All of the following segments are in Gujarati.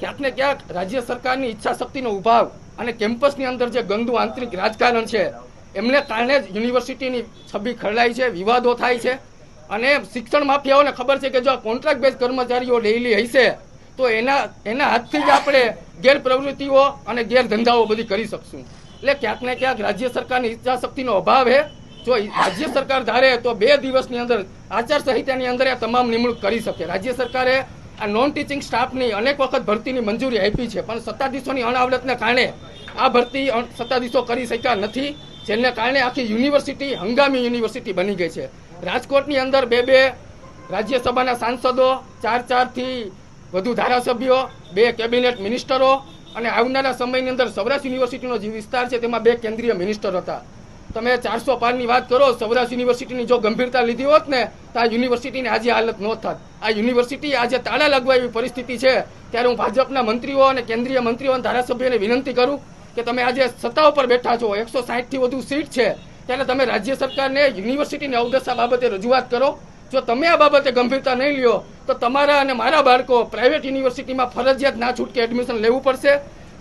ક્યાંક ને ક્યાંક રાજ્ય સરકારની ઈચ્છા શક્તિનો અભાવ અને કેમ્પસની અંદર જે ગંદુ આંતરિક રાજકારણ છે એમને કારણે જ યુનિવર્સિટીની છબી ખરડાય છે, વિવાદો થાય છે. અને શિક્ષણ માફિયાઓને ખબર છે કે જો આ કોન્ટ્રાક્ટ બેઝ કર્મચારીઓ ડેઇલી હશે તો એના હાથથી જ આપણે ગેરપ્રવૃત્તિઓ અને ગેરધંધાઓ બધી કરી શકશું. એટલે ક્યાંક ને ક્યાંક રાજ્ય સરકારની ઈચ્છા શક્તિનો અભાવ છે. જો રાજ્ય સરકાર ધારે તો 2 દિવસની અંદર આચારસંહિતાની અંદર આ તમામ નિમણૂક કરી શકે. રાજ્ય સરકારે આ નોન ટીચિંગ સ્ટાફની અનેક વખત ભરતીની મંજૂરી આપી છે, પણ સત્તાધીશોની અણાવડતને કારણે આ ભરતી સત્તાધીશો કરી શક્યા નથી, જેને કારણે આખી યુનિવર્સિટી હંગામી યુનિવર્સિટી બની ગઈ છે. રાજકોટની અંદર 2 રાજ્યસભાના સાંસદો, 4 થી વધુ ધારાસભ્યો, 2 કેબિનેટ મિનિસ્ટરો અને આવનારા સમયની અંદર સૌરાષ્ટ્ર યુનિવર્સિટીનો જે વિસ્તાર છે તેમાં 2 કેન્દ્રીય મિનિસ્ટર હતા. તમે 400 પારની વાત કરો, સૌરાષ્ટ્ર યુનિવર્સિટીની જો ગંભીરતા લીધી હોત ને તો આ યુનિવર્સિટીની આજે હાલત ન થાત. આ યુનિવર્સિટી આજે તાળા લાગવા એવી પરિસ્થિતિ છે. ત્યારે હું ભાજપના મંત્રીઓ અને કેન્દ્રીય મંત્રીઓ અને ધારાસભ્યોને વિનંતી કરું કે તમે આજે સત્તા ઉપર બેઠા છો, 160 થી વધુ સીટ છે, ત્યારે તમે રાજ્ય સરકારને યુનિવર્સિટીની અવદશા બાબતે રજૂઆત કરો. જો તમે આ બાબતે ગંભીરતા નહીં લ્યો તો તમારા અને મારા બાળકો પ્રાઇવેટ યુનિવર્સિટીમાં ફરજિયાત ના છૂટકે એડમિશન લેવું પડશે.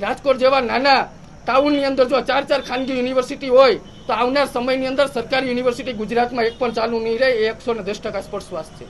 રાજકોટ જેવા નાના ટાઉનની અંદર જો 4 ખાનગી યુનિવર્સિટી હોય તો આવનાર સમયની અંદર સરકારી યુનિવર્સિટી ગુજરાતમાં એક પણ ચાલુ નહીં રહે. એ 110% સ્પષ્ટ વાત છે.